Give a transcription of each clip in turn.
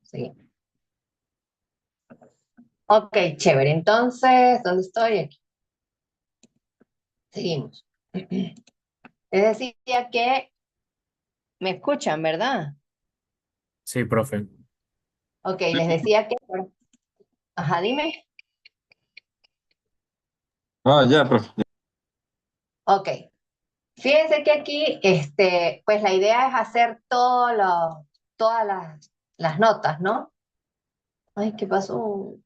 Sí. Ok, chévere. Entonces, ¿dónde estoy? Aquí. Seguimos. Les decía que me escuchan, ¿verdad? Sí, profe. Ok, les decía que, bueno, ajá, dime. Ah, ya, profe. Ok, fíjense que aquí, pues la idea es hacer todas las notas, ¿no? Ay, ¿qué pasó?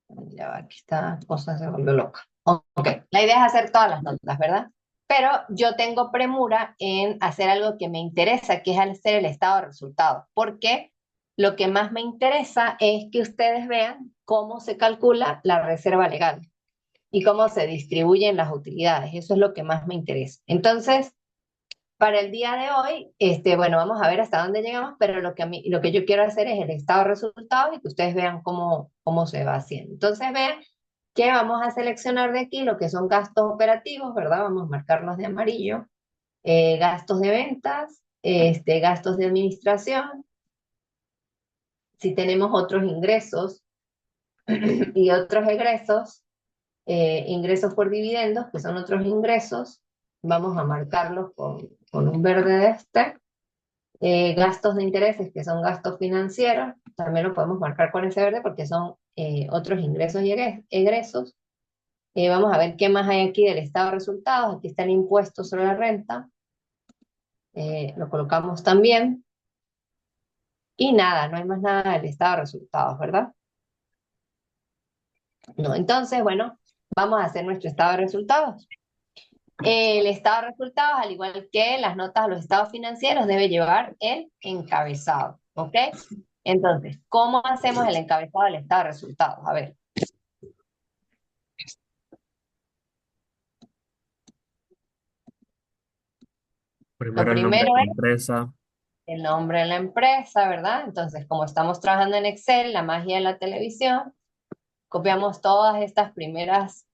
Ya va, aquí esta cosa se volvió loca. Ok, la idea es hacer todas las notas, ¿verdad? Pero yo tengo premura en hacer algo que me interesa, que es hacer el estado de resultados, porque lo que más me interesa es que ustedes vean cómo se calcula la reserva legal y cómo se distribuyen las utilidades. Eso es lo que más me interesa. Entonces, para el día de hoy, bueno, vamos a ver hasta dónde llegamos, pero lo que yo quiero hacer es el estado de resultados y que ustedes vean cómo se va haciendo. Entonces, vean que vamos a seleccionar de aquí lo que son gastos operativos, ¿verdad? Vamos a marcarlos de amarillo. Gastos de ventas, gastos de administración. Si tenemos otros ingresos y otros egresos, ingresos por dividendos, que son otros ingresos, vamos a marcarlos con un verde de este. Gastos de intereses, que son gastos financieros, también lo podemos marcar con ese verde porque son otros ingresos y egresos. Vamos a ver qué más hay aquí del estado de resultados. Aquí está el impuesto sobre la renta. Lo colocamos también. Y nada, no hay más nada del estado de resultados, ¿verdad? No, entonces, bueno, vamos a hacer nuestro estado de resultados. El estado de resultados, al igual que las notas a los estados financieros, debe llevar el encabezado, ¿ok? Entonces, ¿cómo hacemos el encabezado del estado de resultados? A ver, lo Primero el nombre primero de la es empresa. el nombre de la empresa, ¿verdad? Entonces, como estamos trabajando en Excel, la magia de la televisión, copiamos todas estas primeras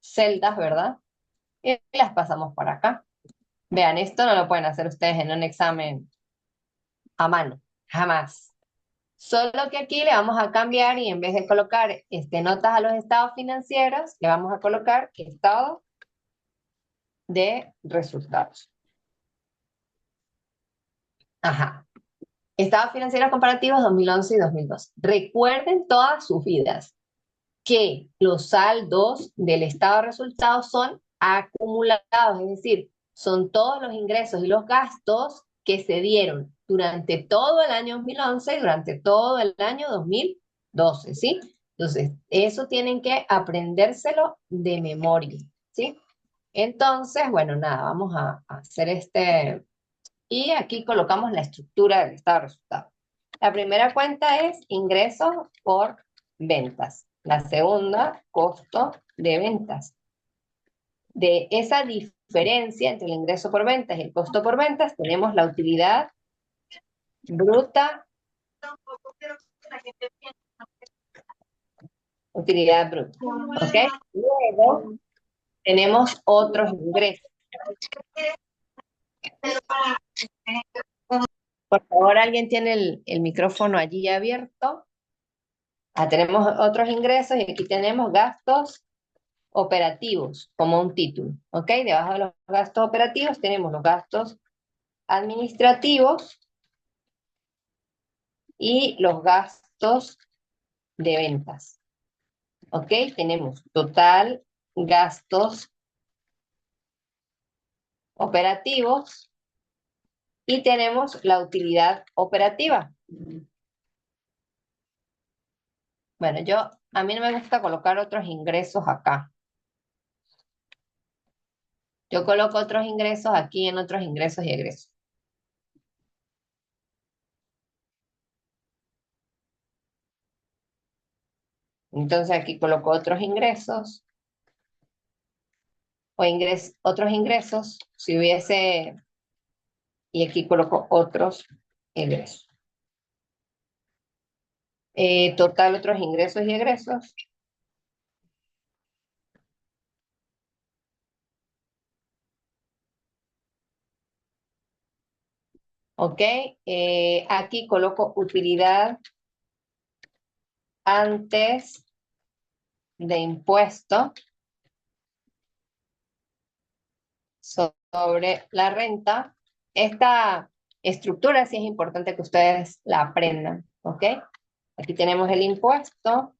celdas, ¿verdad? Y las pasamos para acá. Vean, esto no lo pueden hacer ustedes en un examen a mano, jamás. Solo que aquí le vamos a cambiar y en vez de colocar notas a los estados financieros, le vamos a colocar estado de resultados. Ajá. Estados financieros comparativos 2011 y 2012. Recuerden todas sus vidas que los saldos del estado de resultados son acumulados, es decir, son todos los ingresos y los gastos que se dieron durante todo el año 2011 y durante todo el año 2012, ¿sí? Entonces, eso tienen que aprendérselo de memoria, ¿sí? Entonces, bueno, nada, vamos a hacer y aquí colocamos la estructura del estado de resultados. La primera cuenta es ingresos por ventas. La segunda, costo de ventas. De esa diferencia entre el ingreso por ventas y el costo por ventas, tenemos la utilidad bruta, utilidad bruta. ¿Ok? Luego tenemos otros ingresos. Por favor, ¿alguien tiene el micrófono allí abierto? Tenemos otros ingresos y aquí tenemos gastos operativos como un título, ¿ok? Debajo de los gastos operativos tenemos los gastos administrativos y los gastos de ventas, ¿ok? Tenemos total gastos operativos y tenemos la utilidad operativa. Bueno, a mí no me gusta colocar otros ingresos acá. Yo coloco otros ingresos aquí en otros ingresos y egresos. Entonces aquí coloco otros ingresos o otros ingresos si hubiese, y aquí coloco otros ingresos. Total otros ingresos y egresos. ¿Ok? Aquí coloco utilidad antes de impuesto sobre la renta. Esta estructura sí es importante que ustedes la aprendan, ¿ok? Aquí tenemos el impuesto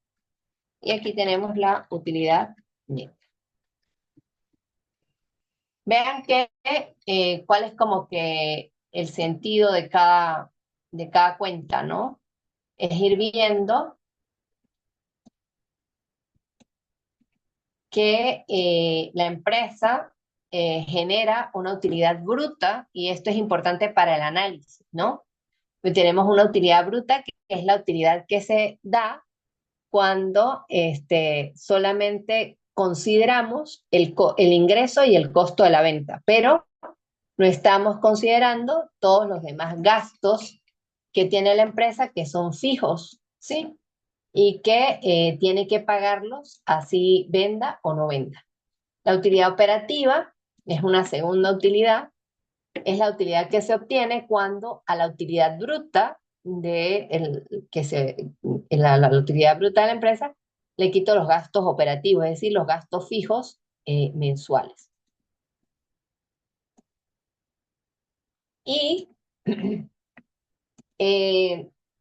y aquí tenemos la utilidad neta. Vean que cuál es como que el sentido de cada cuenta, ¿no? Es ir viendo que la empresa genera una utilidad bruta y esto es importante para el análisis, ¿no? Pues tenemos una utilidad bruta que es la utilidad que se da cuando solamente consideramos el ingreso y el costo de la venta, pero no estamos considerando todos los demás gastos que tiene la empresa que son fijos, ¿sí? Y que tiene que pagarlos así venda o no venda. La utilidad operativa es una segunda utilidad, es la utilidad que se obtiene cuando a la utilidad bruta la utilidad bruta de la empresa le quito los gastos operativos, es decir, los gastos fijos mensuales. Y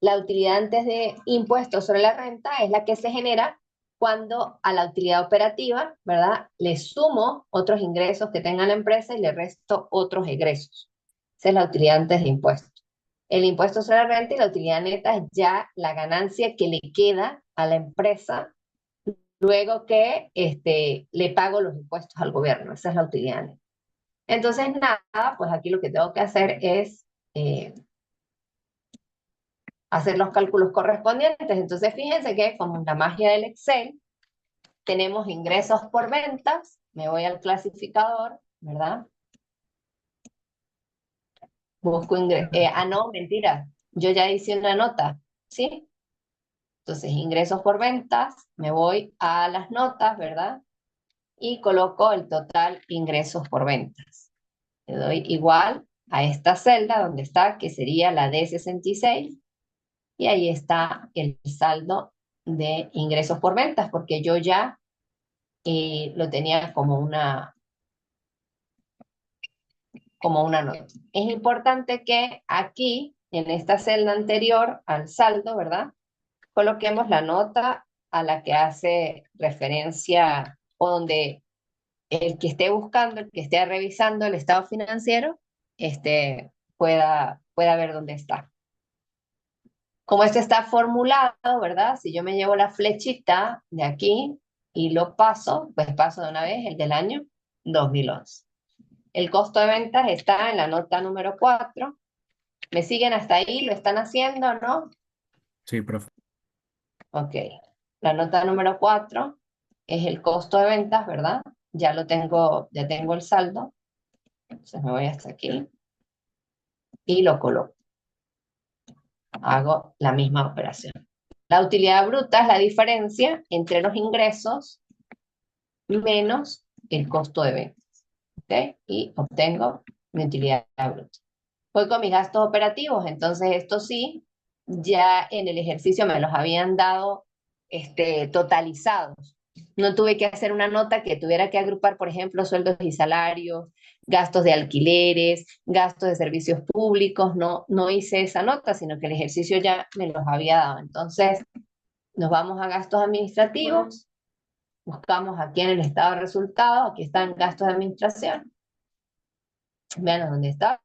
la utilidad antes de impuestos sobre la renta es la que se genera cuando a la utilidad operativa, ¿verdad? Le sumo otros ingresos que tenga la empresa y le resto otros egresos. Esa es la utilidad antes de impuestos. El impuesto sobre la renta y la utilidad neta es ya la ganancia que le queda a la empresa luego que le pago los impuestos al gobierno. Esa es la utilidad neta. Entonces, nada, pues aquí lo que tengo que hacer es hacer los cálculos correspondientes. Entonces, fíjense que como la magia del Excel, tenemos ingresos por ventas, me voy al clasificador, ¿verdad? Busco ingresos. No, mentira, yo ya hice una nota, ¿sí? Entonces, ingresos por ventas, me voy a las notas, ¿verdad? Y coloco el total ingresos por ventas. Le doy igual a esta celda donde está, que sería la D66, y ahí está el saldo de ingresos por ventas, porque yo ya lo tenía como una nota. Es importante que aquí, en esta celda anterior al saldo, ¿verdad? Coloquemos la nota a la que hace referencia o donde el que esté buscando, el que esté revisando el estado financiero, pueda ver dónde está. Como esto está formulado, ¿verdad? Si yo me llevo la flechita de aquí y lo paso, pues paso de una vez el del año 2011. El costo de ventas está en la nota número 4. ¿Me siguen hasta ahí? ¿Lo están haciendo, no? Sí, profe. Ok. La nota número 4 es el costo de ventas, ¿verdad? Ya tengo el saldo. Entonces me voy hasta aquí y lo coloco. Hago la misma operación. La utilidad bruta es la diferencia entre los ingresos menos el costo de ventas. ¿Ok? Y obtengo mi utilidad bruta. Voy con mis gastos operativos, entonces esto sí, ya en el ejercicio me los habían dado totalizados. No tuve que hacer una nota que tuviera que agrupar, por ejemplo, sueldos y salarios, gastos de alquileres, gastos de servicios públicos, no hice esa nota, sino que el ejercicio ya me los había dado. Entonces, nos vamos a gastos administrativos, buscamos aquí en el estado de resultados, aquí están gastos de administración, vean dónde está.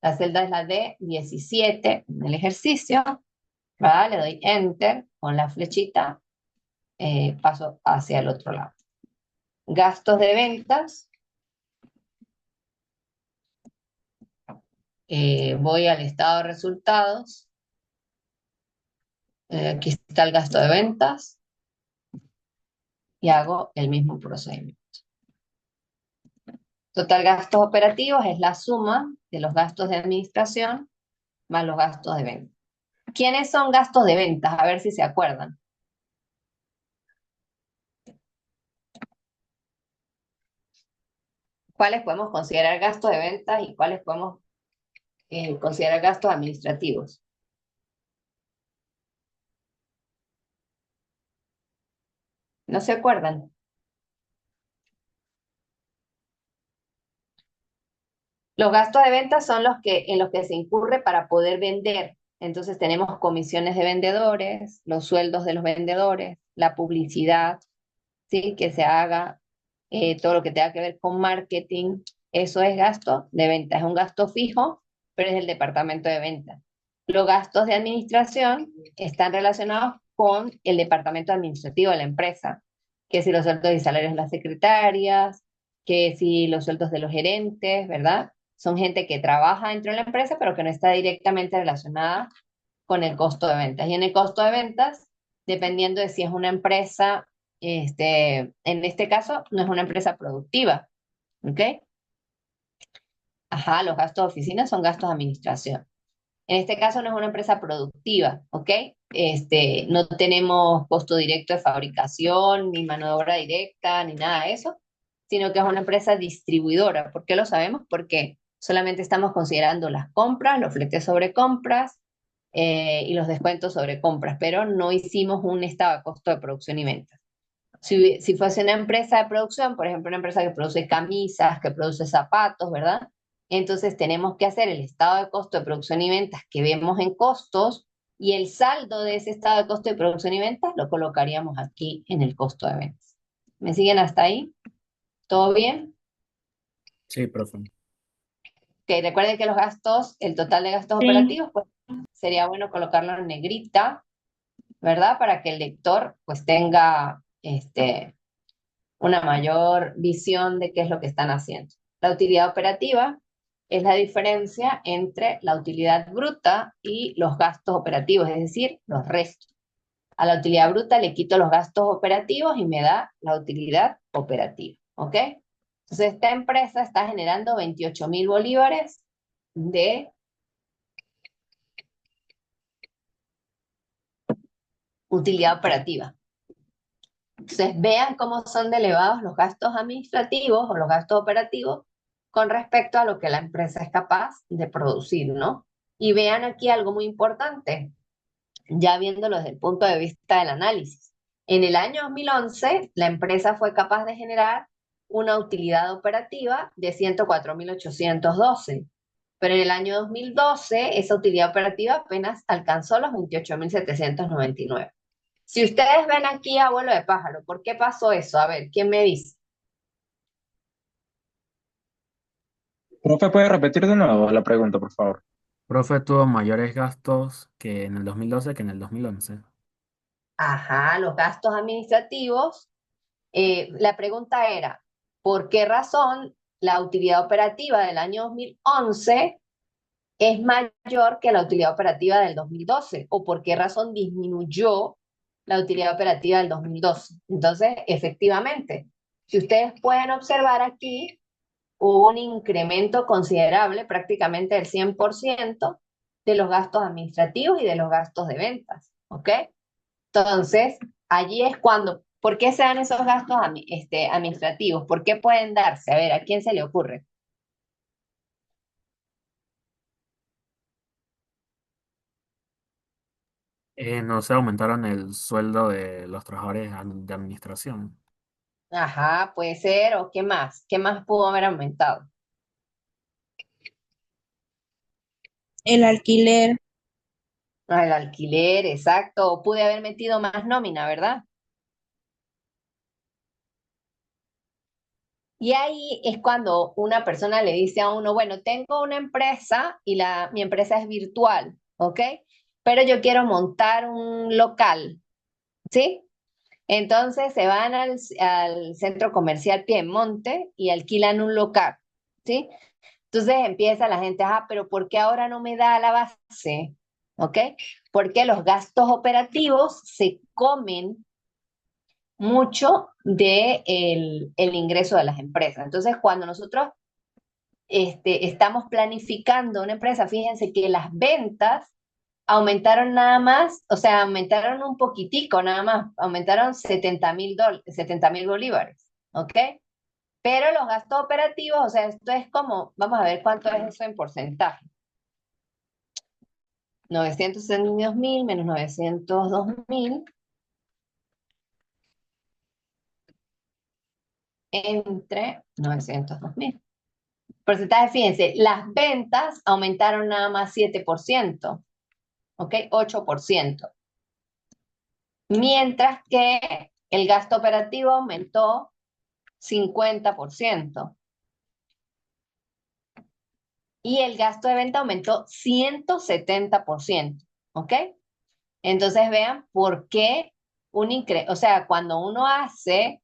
La celda es la de 17 en el ejercicio, ¿verdad? Le doy Enter con la flechita, paso hacia el otro lado. Gastos de ventas, voy al estado de resultados, aquí está el gasto de ventas y hago el mismo procedimiento. Total gastos operativos es la suma de los gastos de administración más los gastos de venta. ¿Quiénes son gastos de ventas? A ver si se acuerdan. ¿Cuáles podemos considerar gastos de ventas y cuáles podemos considerar gastos administrativos. ¿No se acuerdan? Los gastos de venta son en los que se incurre para poder vender. Entonces tenemos comisiones de vendedores, los sueldos de los vendedores, la publicidad, ¿sí? Que se haga, todo lo que tenga que ver con marketing. Eso es gasto de venta, es un gasto fijo, pero es el departamento de venta. Los gastos de administración están relacionados con el departamento administrativo de la empresa, que si los sueldos y salarios de las secretarias, que si los sueldos de los gerentes, ¿verdad? Son gente que trabaja dentro de la empresa, pero que no está directamente relacionada con el costo de ventas. Y en el costo de ventas, dependiendo de si es una empresa, en este caso, no es una empresa productiva, ¿ok? Ajá, los gastos de oficina son gastos de administración. En este caso no es una empresa productiva, ¿ok? No tenemos costo directo de fabricación, ni mano de obra directa, ni nada de eso, sino que es una empresa distribuidora. ¿Por qué lo sabemos? Porque solamente estamos considerando las compras, los fletes sobre compras, y los descuentos sobre compras, pero no hicimos un estado de costo de producción y ventas. Si fuese una empresa de producción, por ejemplo, una empresa que produce camisas, que produce zapatos, ¿verdad? Entonces tenemos que hacer el estado de costo de producción y ventas que vemos en costos y el saldo de ese estado de costo de producción y ventas lo colocaríamos aquí en el costo de ventas. ¿Me siguen hasta ahí? ¿Todo bien? Sí, profe. Ok, recuerden que los gastos, el total de gastos Sí. operativos, pues sería bueno colocarlo en negrita, ¿verdad? Para que el lector pues tenga una mayor visión de qué es lo que están haciendo. La utilidad operativa es la diferencia entre la utilidad bruta y los gastos operativos, es decir, los restos. A la utilidad bruta le quito los gastos operativos y me da la utilidad operativa, ¿ok? Entonces esta empresa está generando 28.000 bolívares de utilidad operativa. Entonces, vean cómo son de elevados los gastos administrativos o los gastos operativos con respecto a lo que la empresa es capaz de producir, ¿no? Y vean aquí algo muy importante, ya viéndolo desde el punto de vista del análisis. En el año 2011, la empresa fue capaz de generar una utilidad operativa de 104.812, pero en el año 2012 esa utilidad operativa apenas alcanzó los 28.799. Si ustedes ven aquí abuelo de pájaro, ¿por qué pasó eso? A ver, ¿quién me dice? Profe, ¿puede repetir de nuevo la pregunta, por favor? Profe tuvo mayores gastos que en el 2012 que en el 2011. Ajá, los gastos administrativos. La pregunta era, ¿por qué razón la utilidad operativa del año 2011 es mayor que la utilidad operativa del 2012? ¿O por qué razón disminuyó la utilidad operativa del 2012? Entonces, efectivamente, si ustedes pueden observar aquí, hubo un incremento considerable, prácticamente del 100% de los gastos administrativos y de los gastos de ventas, ¿ok? Entonces, allí es cuando, ¿por qué se dan esos gastos administrativos? ¿Por qué pueden darse? A ver, ¿a quién se le ocurre? No se aumentaron el sueldo de los trabajadores de administración. Ajá, puede ser, ¿o qué más? ¿Qué más pudo haber aumentado? El alquiler. Ah, el alquiler, exacto, o pude haber metido más nómina, ¿verdad? Y ahí es cuando una persona le dice a uno, bueno, tengo una empresa y mi empresa es virtual, ¿ok? Pero yo quiero montar un local, ¿sí? Entonces se van al centro comercial Piemonte y alquilan un local, ¿sí? Entonces empieza la gente, pero ¿por qué ahora no me da la base? ¿Ok? Porque los gastos operativos se comen mucho de el ingreso de las empresas. Entonces, cuando nosotros estamos planificando una empresa, fíjense que las ventas aumentaron nada más, o sea, aumentaron un poquitico nada más, aumentaron 70.000 bolívares, ¿ok? Pero los gastos operativos, o sea, esto es como, vamos a ver cuánto es eso en porcentaje. 962.000 menos 902.000 entre 902.000. Porcentaje, fíjense, las ventas aumentaron nada más 7%, ¿ok? 8%. Mientras que el gasto operativo aumentó 50%. Y el gasto de venta aumentó 170%, ¿ok? Entonces vean por qué o sea, cuando uno hace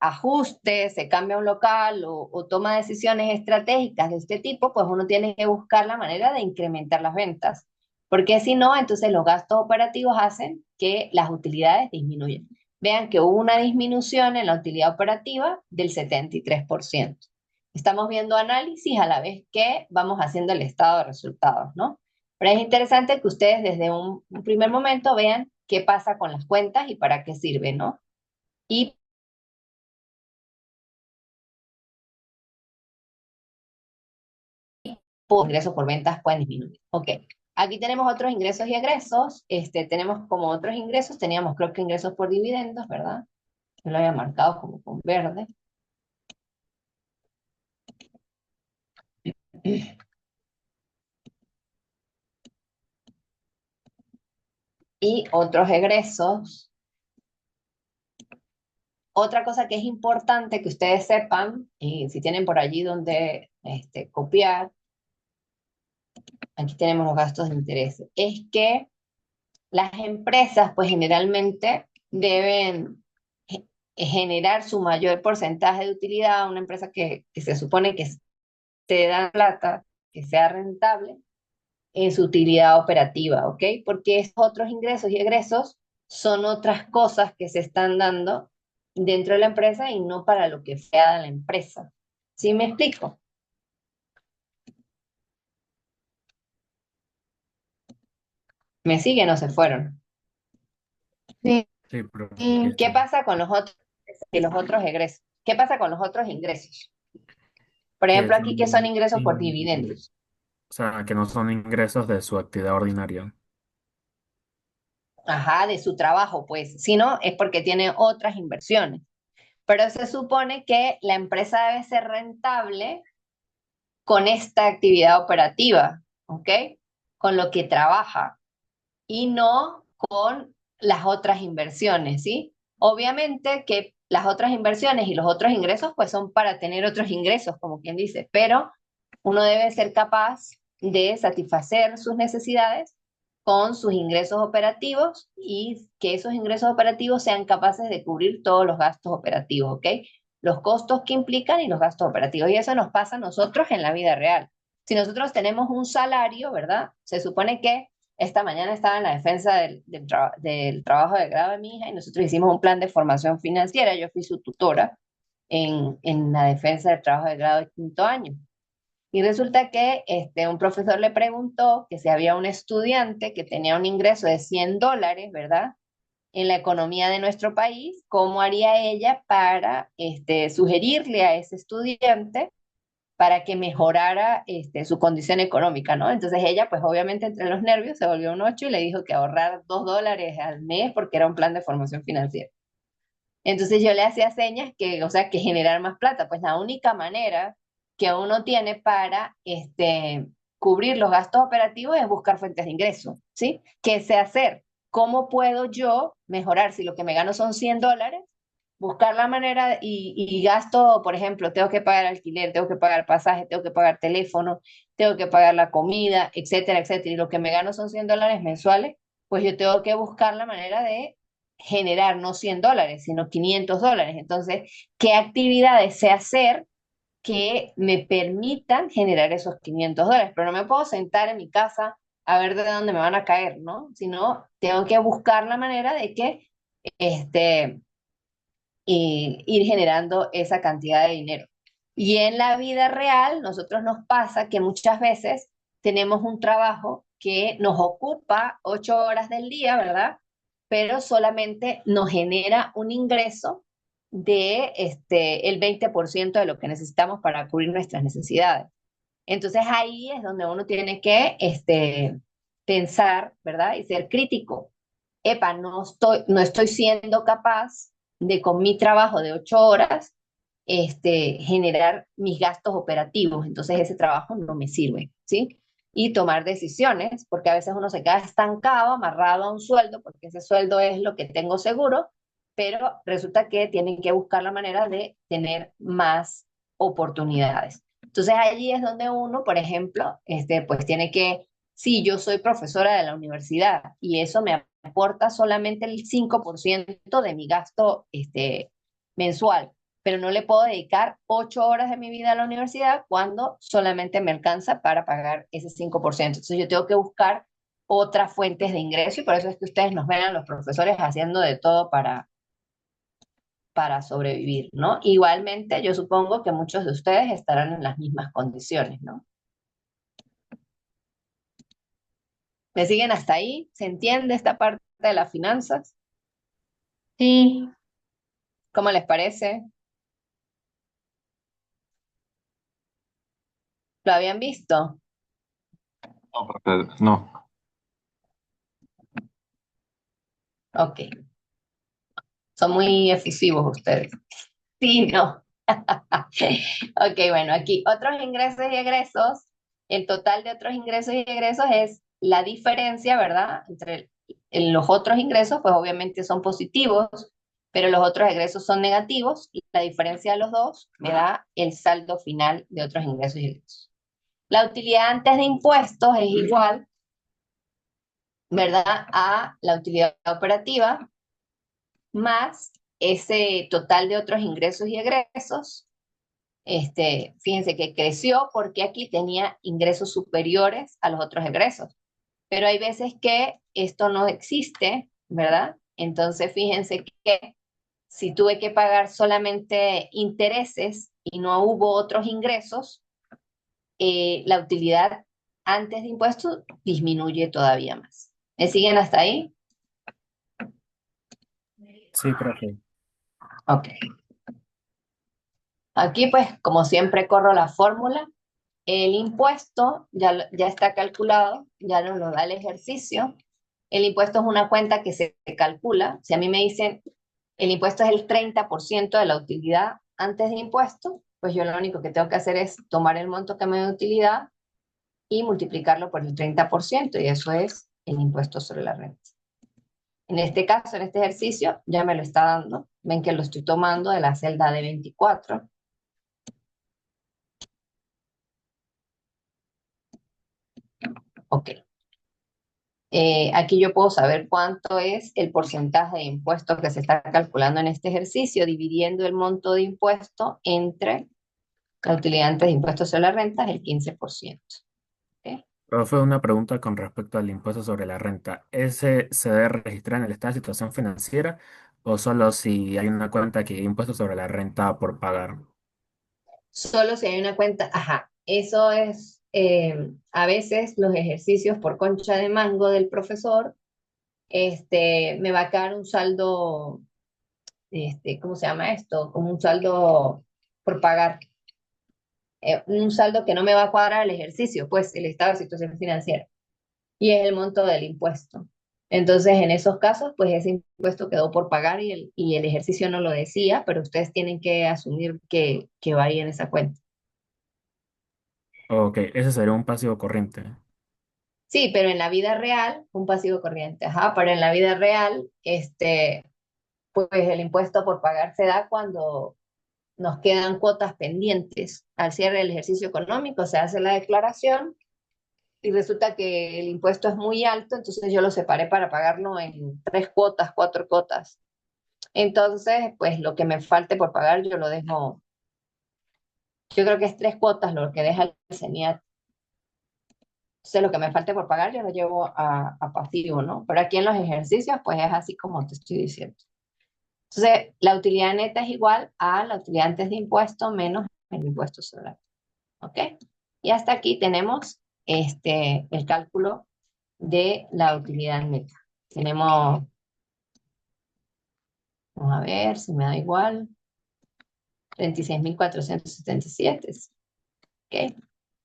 ajustes, se cambia un local o toma decisiones estratégicas de este tipo, pues uno tiene que buscar la manera de incrementar las ventas, porque si no, entonces los gastos operativos hacen que las utilidades disminuyan. Vean que hubo una disminución en la utilidad operativa del 73%. Estamos viendo análisis a la vez que vamos haciendo el estado de resultados, ¿no? Pero es interesante que ustedes desde un primer momento vean qué pasa con las cuentas y para qué sirve, ¿no? Y por ingresos por ventas pueden disminuir. Ok, aquí tenemos otros ingresos y egresos. Tenemos como otros ingresos, teníamos creo que ingresos por dividendos, ¿verdad? Yo lo había marcado como con verde. Y otros egresos. Otra cosa que es importante que ustedes sepan, y si tienen por allí donde copiar, aquí tenemos los gastos de interés, es que las empresas pues generalmente deben generar su mayor porcentaje de utilidad a una empresa que se supone que te da plata, que sea rentable en su utilidad operativa, ¿ok? Porque esos otros ingresos y egresos son otras cosas que se están dando dentro de la empresa y no para lo que sea la empresa. ¿Sí me explico? ¿Me siguen o se fueron? Sí. Sí, pero aquí ¿Qué estoy. pasa con los otros y los otros egresos? ¿Qué pasa con los otros ingresos? Por Que ejemplo, aquí que son son, ingresos por dividendos. o sea, que no son ingresos de su actividad ordinaria. Ajá, de su trabajo, pues. Si no, es porque tiene otras inversiones. Pero se supone que la empresa debe ser rentable con esta actividad operativa, ¿ok? Con lo que trabaja y no con las otras inversiones, ¿sí? Obviamente que las otras inversiones y los otros ingresos, pues son para tener otros ingresos, como quien dice, pero uno debe ser capaz de satisfacer sus necesidades con sus ingresos operativos y que esos ingresos operativos sean capaces de cubrir todos los gastos operativos, ¿ok? Los costos que implican y los gastos operativos. Y eso nos pasa a nosotros en la vida real. Si nosotros tenemos un salario, ¿verdad? Se supone que esta mañana estaba en la defensa del trabajo de grado de mi hija y nosotros hicimos un plan de formación financiera. Yo fui su tutora en la defensa del trabajo de grado de quinto año. Y resulta que un profesor le preguntó que si había un estudiante que tenía un ingreso de $100, ¿verdad? En la economía de nuestro país, ¿cómo haría ella para sugerirle a ese estudiante para que mejorara su condición económica, ¿no? Entonces ella, pues obviamente entre los nervios, se volvió un 8 y le dijo que ahorrar $2 al mes porque era un plan de formación financiera. Entonces yo le hacía señas que, o sea, que generar más plata. Pues la única manera que uno tiene para cubrir los gastos operativos es buscar fuentes de ingreso, ¿sí? ¿Qué sé hacer? ¿Cómo puedo yo mejorar si lo que me gano son $100? Buscar la manera y gasto, por ejemplo, tengo que pagar alquiler, tengo que pagar pasaje, tengo que pagar teléfono, tengo que pagar la comida, etcétera, etcétera. Y lo que me gano son $100 mensuales, pues yo tengo que buscar la manera de generar no $100, sino $500. Entonces, ¿qué actividades sé hacer que me permitan generar esos $500? Pero no me puedo sentar en mi casa a ver de dónde me van a caer, ¿no? Sino tengo que buscar la manera de que este, ir generando esa cantidad de dinero. Y en la vida real, nosotros nos pasa que muchas veces tenemos un trabajo que nos ocupa 8 horas del día, ¿verdad? Pero solamente nos genera un ingreso de el 20% de lo que necesitamos para cubrir nuestras necesidades. Entonces ahí es donde uno tiene que pensar, ¿verdad? Y ser crítico. Epa, no estoy siendo capaz de con mi trabajo de 8 horas, generar mis gastos operativos, entonces ese trabajo no me sirve, ¿sí? Y tomar decisiones, porque a veces uno se queda estancado, amarrado a un sueldo, porque ese sueldo es lo que tengo seguro, pero resulta que tienen que buscar la manera de tener más oportunidades. Entonces allí es donde uno, por ejemplo, pues tiene que, si yo soy profesora de la universidad y eso me aporta solamente el 5% de mi gasto mensual, pero no le puedo dedicar 8 horas de mi vida a la universidad cuando solamente me alcanza para pagar ese 5%. Entonces yo tengo que buscar otras fuentes de ingreso y por eso es que ustedes nos ven a los profesores haciendo de todo para sobrevivir, ¿no? Igualmente, yo supongo que muchos de ustedes estarán en las mismas condiciones, ¿no? ¿Me siguen hasta ahí? ¿Se entiende esta parte de las finanzas? Sí, ¿Cómo les parece? ¿Lo habían visto? No, profe, no. Ok, son muy efusivos ustedes. Sí, no. Ok, bueno, aquí otros ingresos y egresos. El total de otros ingresos y egresos es la diferencia, ¿verdad? En los otros ingresos, pues obviamente son positivos, pero los otros egresos son negativos. Y la diferencia de los dos me da el saldo final de otros ingresos y egresos. La utilidad antes de impuestos es igual, ¿verdad? A la utilidad operativa más ese total de otros ingresos y egresos. Fíjense que creció porque aquí tenía ingresos superiores a los otros egresos. Pero hay veces que esto no existe, ¿verdad? Entonces, fíjense que si tuve que pagar solamente intereses y no hubo otros ingresos, la utilidad antes de impuestos disminuye todavía más. ¿Me siguen hasta ahí? Sí, profe. Ok. Aquí, pues, como siempre, corro la fórmula. El impuesto ya está calculado, ya nos lo da el ejercicio. El impuesto es una cuenta que se calcula. Si a mí me dicen el impuesto es el 30% de la utilidad antes de impuesto, pues yo lo único que tengo que hacer es tomar el monto que me da utilidad y multiplicarlo por el 30% y eso es el impuesto sobre la renta. En este caso, en este ejercicio, ya me lo está dando. Ven que lo estoy tomando de la celda de 24. Ok. Aquí yo puedo saber cuánto es el porcentaje de impuesto que se está calculando en este ejercicio, dividiendo el monto de impuesto entre la utilidad antes de impuestos sobre la renta, es el 15%. ¿Ok? Profe, una pregunta con respecto al impuesto sobre la renta. ¿Ese se debe registrar en el estado de situación financiera o solo si hay una cuenta que hay impuesto sobre la renta por pagar? Solo si hay una cuenta, ajá, eso es a veces los ejercicios por concha de mango del profesor, me va a quedar un saldo, ¿cómo se llama esto? Como un saldo por pagar, un saldo que no me va a cuadrar el ejercicio, pues el estado de situación financiera, y es el monto del impuesto. Entonces, en esos casos, pues ese impuesto quedó por pagar y el ejercicio no lo decía, pero ustedes tienen que asumir que va ahí en esa cuenta. Ok, ese sería un pasivo corriente. Sí, pero en la vida real, un pasivo corriente, ajá, pero en la vida real, pues el impuesto por pagar se da cuando nos quedan cuotas pendientes. Al cierre del ejercicio económico se hace la declaración y resulta que el impuesto es muy alto, entonces yo lo separé para pagarlo en 3 cuotas, 4 cuotas. Entonces, pues lo que me falte por pagar yo lo dejo, yo creo que es 3 cuotas lo que deja el CENIAT. Entonces, lo que me falte por pagar, yo lo llevo a pasivo, ¿no? Pero aquí en los ejercicios, pues es así como te estoy diciendo. Entonces, la utilidad neta es igual a la utilidad antes de impuesto menos el impuesto sobre la. ¿Ok? Y hasta aquí tenemos el cálculo de la utilidad neta. Tenemos, vamos a ver si me da igual, 36.477. ¿Ok?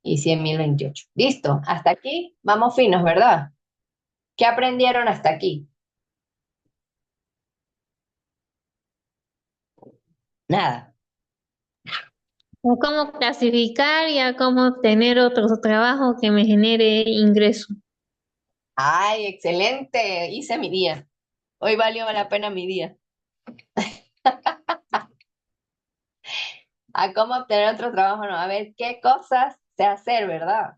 Y 100.028. Listo, hasta aquí vamos finos, ¿verdad? ¿Qué aprendieron hasta aquí? Nada. O cómo clasificar y a cómo obtener otro trabajo que me genere ingreso. Ay, excelente. Hice mi día. Hoy valió la pena mi día. A cómo obtener otro trabajo, no. A ver qué cosas sé hacer, ¿verdad?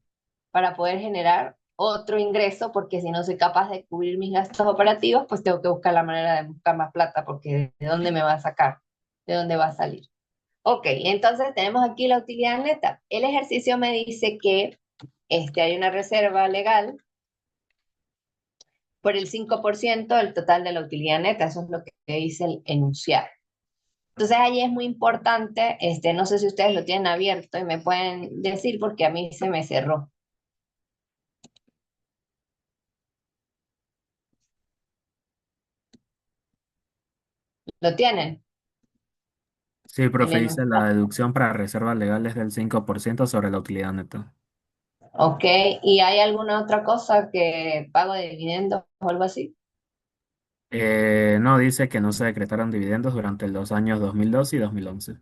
Para poder generar otro ingreso, porque si no soy capaz de cubrir mis gastos operativos, pues tengo que buscar la manera de buscar más plata, porque ¿de dónde me va a sacar? ¿De dónde va a salir? Ok, entonces tenemos aquí la utilidad neta. El ejercicio me dice que hay una reserva legal por el 5% del total de la utilidad neta. Eso es lo que dice el enunciado. Entonces ahí es muy importante, no sé si ustedes lo tienen abierto y me pueden decir porque a mí se me cerró. ¿Lo tienen? Sí, El profe, dice la enunciado. deducción para reservas legales del 5% sobre la utilidad neta. Ok, ¿y hay alguna otra cosa que pago de dividendos o algo así? No, dice que no se decretaron dividendos durante los años 2012 y 2011.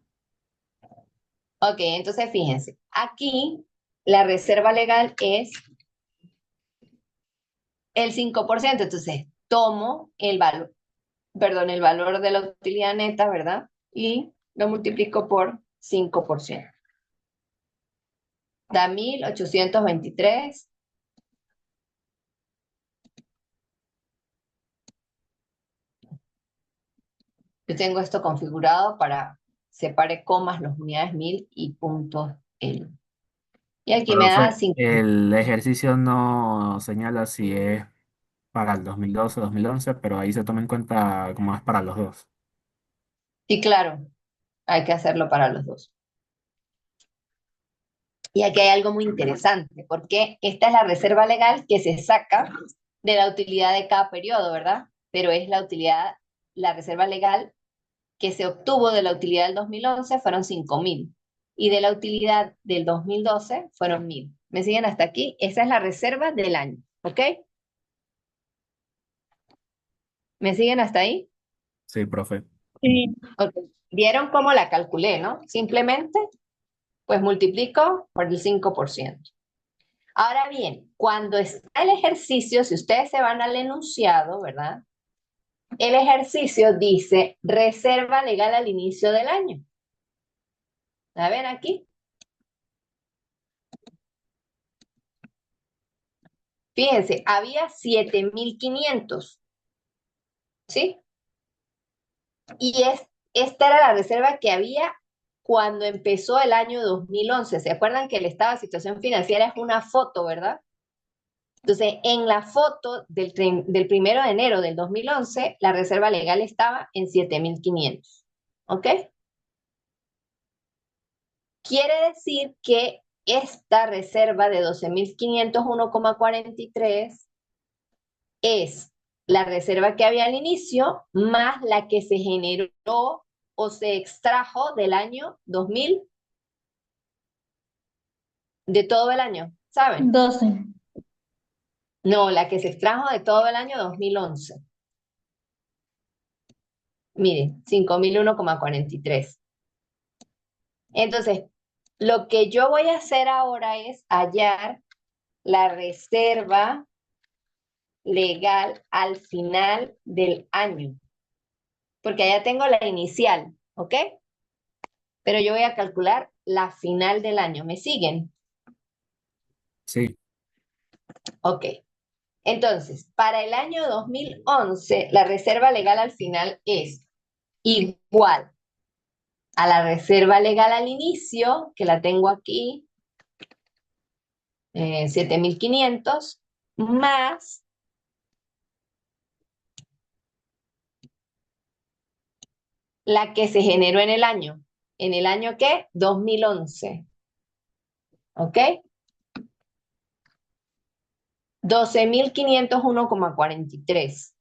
Ok, entonces fíjense, aquí la reserva legal es el 5%. Entonces tomo el valor, perdón, el valor de la utilidad neta, ¿verdad? Y lo multiplico por 5%. Da 1823. Yo tengo esto configurado para separe comas las unidades 1000 y puntos el. Y aquí me da Profe, 5. el ejercicio no señala si es para el 2012 o 2011, pero ahí se toma en cuenta como es para los dos. Sí, claro, hay que hacerlo para los dos. Y aquí hay algo muy interesante, porque esta es la reserva legal que se saca de la utilidad de cada periodo, ¿verdad? Pero es la utilidad, la reserva legal que se obtuvo de la utilidad del 2011 fueron 5.000 y de la utilidad del 2012 fueron 1.000. ¿Me siguen hasta aquí? Esa es la reserva del año, ¿ok? ¿Me siguen hasta ahí? Sí, profe. Sí. Ok. ¿Vieron cómo la calculé, no? Simplemente, pues multiplico por el 5%. Ahora bien, cuando está el ejercicio, si ustedes se van al enunciado, ¿verdad? El ejercicio dice reserva legal al inicio del año. ¿La ven aquí? Fíjense, había 7.500, ¿sí? Y esta era la reserva que había cuando empezó el año 2011. ¿Se acuerdan que el estado de situación financiera es una foto, verdad? Entonces, en la foto del 1 de enero del 2011, la reserva legal estaba en 7.500. ¿Ok? Quiere decir que esta reserva de 12.501,43 es la reserva que había al inicio más la que se generó o se extrajo del año 2000, de todo el año, ¿saben? 12. No, la que se extrajo de todo el año 2011. Miren, 5.001,43. Entonces, lo que yo voy a hacer ahora es hallar la reserva legal al final del año, porque allá tengo la inicial, ¿ok? Pero yo voy a calcular la final del año. ¿Me siguen? Sí, Ok. Entonces, para el año 2011, la reserva legal al final es igual a la reserva legal al inicio, que la tengo aquí, 7.500, más la que se generó en el año. ¿En el año qué? 2011. ¿Ok? 12.501,43.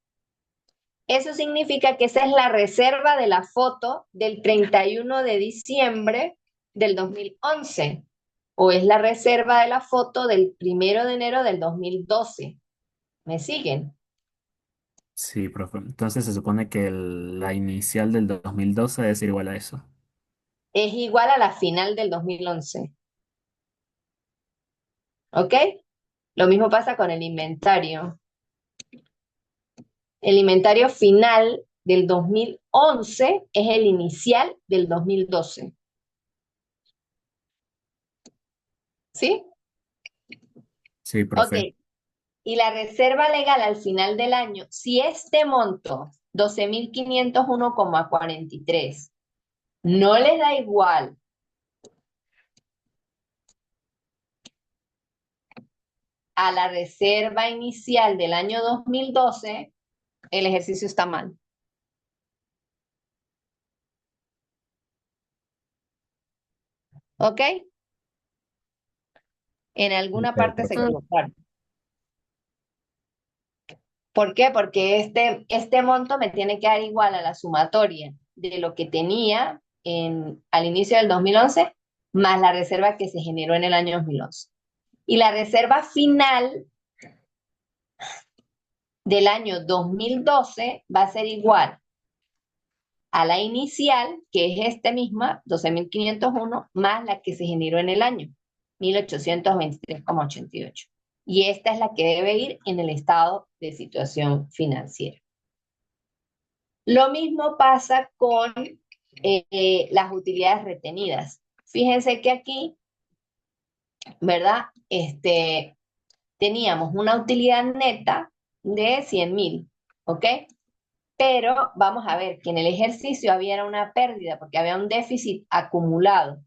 Eso significa que esa es la reserva de la foto del 31 de diciembre del 2011 o es la reserva de la foto del 1 de enero del 2012. ¿Me siguen? Sí, profe. Entonces se supone que la inicial del 2012 debe ser igual a eso. Es igual a la final del 2011. ¿Ok? Lo mismo pasa con el inventario. El inventario final del 2011 es el inicial del 2012. ¿Sí? Sí, Ok. profe. Y la reserva legal al final del año, si este monto, 12.501,43, no les da igual a la reserva inicial del año 2012, el ejercicio está mal. ¿Ok? En alguna Ok, parte se profe. equivocaron. ¿Por qué? Porque este monto me tiene que dar igual a la sumatoria de lo que tenía al inicio del 2011 más la reserva que se generó en el año 2011. Y la reserva final del año 2012 va a ser igual a la inicial, que es esta misma, 12.501 más la que se generó en el año, 1.823,88. Y esta es la que debe ir en el estado de situación financiera. Lo mismo pasa con las utilidades retenidas. Fíjense que aquí, ¿verdad? Teníamos una utilidad neta de 100.000, ¿ok? Pero vamos a ver que en el ejercicio había una pérdida porque había un déficit acumulado.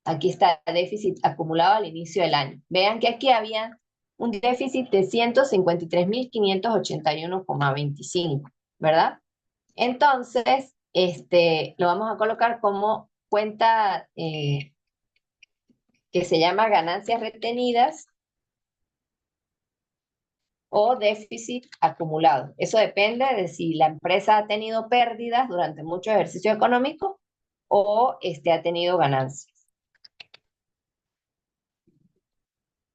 Aquí está el déficit acumulado al inicio del año. Vean que aquí había un déficit de 153.581,25, ¿verdad? Entonces, lo vamos a colocar como cuenta que se llama ganancias retenidas o déficit acumulado. Eso depende de si la empresa ha tenido pérdidas durante mucho ejercicio económico o ha tenido ganancias.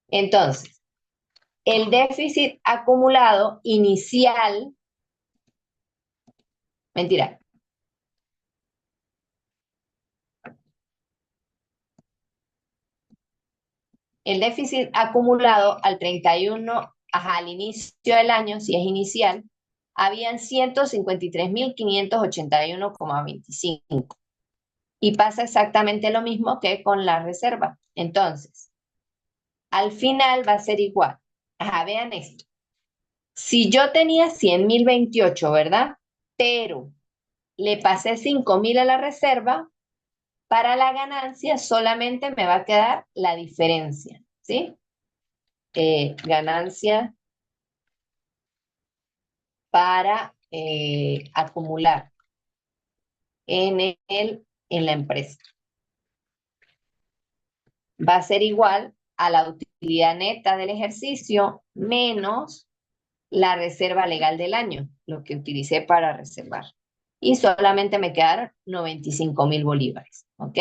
Entonces, el déficit acumulado inicial, mentira, el déficit acumulado al 31, al inicio del año, si es inicial, habían 153.581,25. Y pasa exactamente lo mismo que con la reserva. Entonces, al final va a ser igual. Vean esto. Si yo tenía 100.028, ¿verdad? Pero le pasé 5.000 a la reserva, para la ganancia solamente me va a quedar la diferencia, ¿sí? Ganancia para acumular en la empresa. Va a ser igual a la utilidad neta del ejercicio menos la reserva legal del año, lo que utilicé para reservar. Y solamente me quedaron 95.000 bolívares, ¿ok?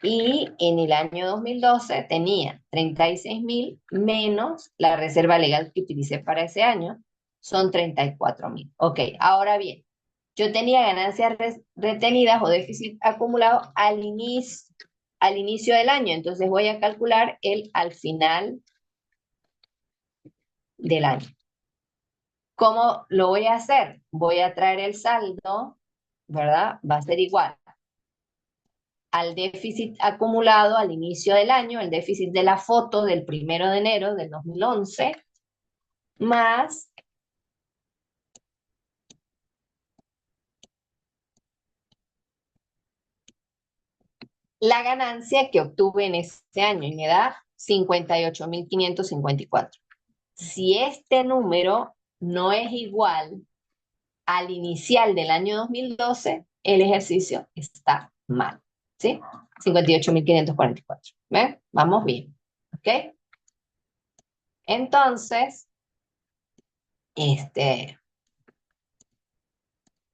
Y en el año 2012 tenía 36.000 menos la reserva legal que utilicé para ese año, son 34.000. Ok, ahora bien, yo tenía ganancias retenidas o déficit acumulado al inicio del año, entonces voy a calcular el al final del año. ¿Cómo lo voy a hacer? Voy a traer el saldo, ¿verdad? Va a ser igual al déficit acumulado al inicio del año, el déficit de la foto del 1 de enero del 2011, más la ganancia que obtuve en ese año y me da 58.554. Si este número no es igual al inicial del año 2012, el ejercicio está mal, ¿sí? 58.544. ¿Ven? Vamos bien, ¿ok? Entonces,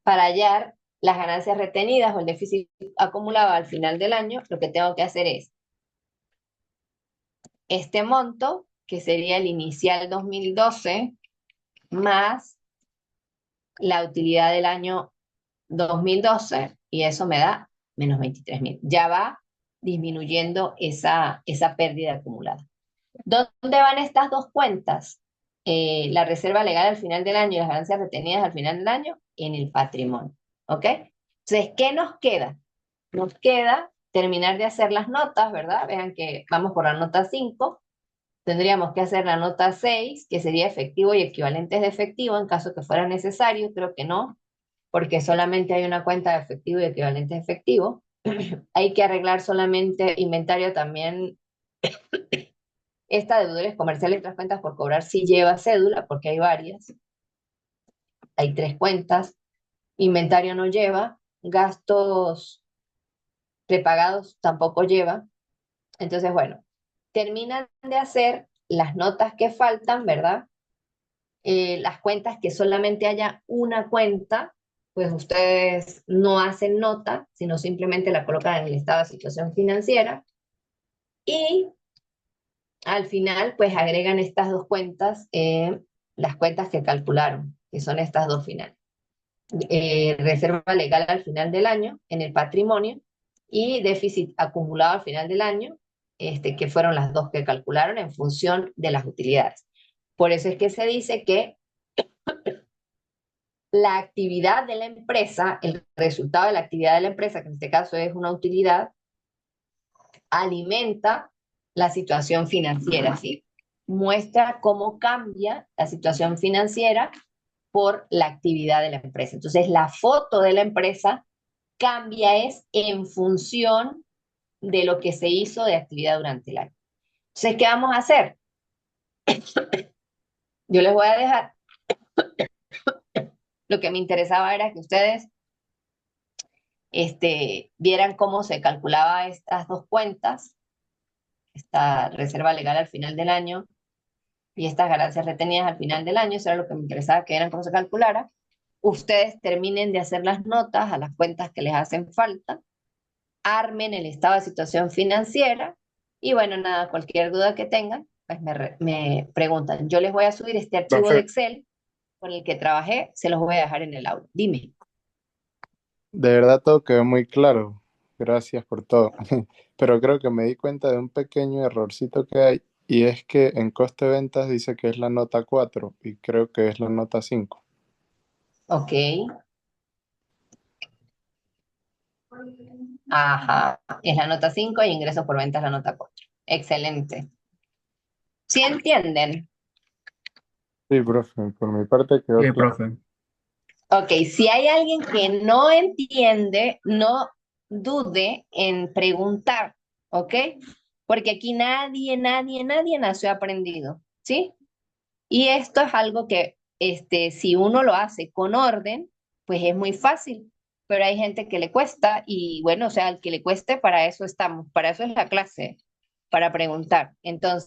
para hallar las ganancias retenidas o el déficit acumulado al final del año, lo que tengo que hacer es este monto que sería el inicial 2012, más la utilidad del año 2012, y eso me da menos 23.000. Ya va disminuyendo esa pérdida acumulada. ¿Dónde van estas dos cuentas? La reserva legal al final del año y las ganancias retenidas al final del año en el patrimonio. ¿Ok? Entonces, ¿qué nos queda? Nos queda terminar de hacer las notas, ¿verdad? Vean que vamos por la nota 5. Tendríamos que hacer la nota 6, que sería efectivo y equivalentes de efectivo en caso que fuera necesario. Creo que no, porque solamente hay una cuenta de efectivo y equivalentes de efectivo. Hay que arreglar solamente inventario también. Esta de deudores comerciales y otras cuentas por cobrar sí lleva cédula, porque hay varias. Hay 3 cuentas. Inventario no lleva. Gastos prepagados tampoco lleva. Entonces, bueno, terminan de hacer las notas que faltan, ¿verdad? Las cuentas que solamente haya una cuenta, pues ustedes no hacen nota, sino simplemente la colocan en el estado de situación financiera. Y al final, pues agregan estas dos cuentas, las cuentas que calcularon, que son estas dos finales. Reserva legal al final del año en el patrimonio y déficit acumulado al final del año, que fueron las dos que calcularon en función de las utilidades. Por eso es que se dice que la actividad de la empresa, el resultado de la actividad de la empresa, que en este caso es una utilidad, alimenta la situación financiera, ¿sí? Muestra cómo cambia la situación financiera por la actividad de la empresa. Entonces, la foto de la empresa cambia es en función de lo que se hizo de actividad durante el año. Entonces, ¿qué vamos a hacer? Yo les voy a dejar, lo que me interesaba era que ustedes vieran cómo se calculaba estas dos cuentas, esta reserva legal al final del año y estas ganancias retenidas al final del año. Eso era lo que me interesaba, que eran cómo se calculara. Ustedes terminen de hacer las notas a las cuentas que les hacen falta, armen el estado de situación financiera y bueno, nada, cualquier duda que tengan, pues me preguntan. Yo les voy a subir este archivo de Profe, Excel con el que trabajé, se los voy a dejar en el audio. Dime. de verdad todo quedó muy claro. Gracias por todo. Pero creo que me di cuenta de un pequeño errorcito que hay y es que en coste de ventas dice que es la nota 4 y creo que es la nota 5. Ok. Ajá. Es la nota 5 y ingresos por ventas la nota 4. Excelente. ¿Sí entienden? Sí, profe, por mi parte quedó Sí, claro. profe. Ok, si hay alguien que no entiende, no dude en preguntar, ¿ok? Porque aquí nadie nació aprendido, ¿sí? Y esto es algo que, si uno lo hace con orden, pues es muy fácil, pero hay gente que le cuesta y bueno, o sea, al que le cueste, para eso estamos, para eso es la clase, para preguntar. Entonces,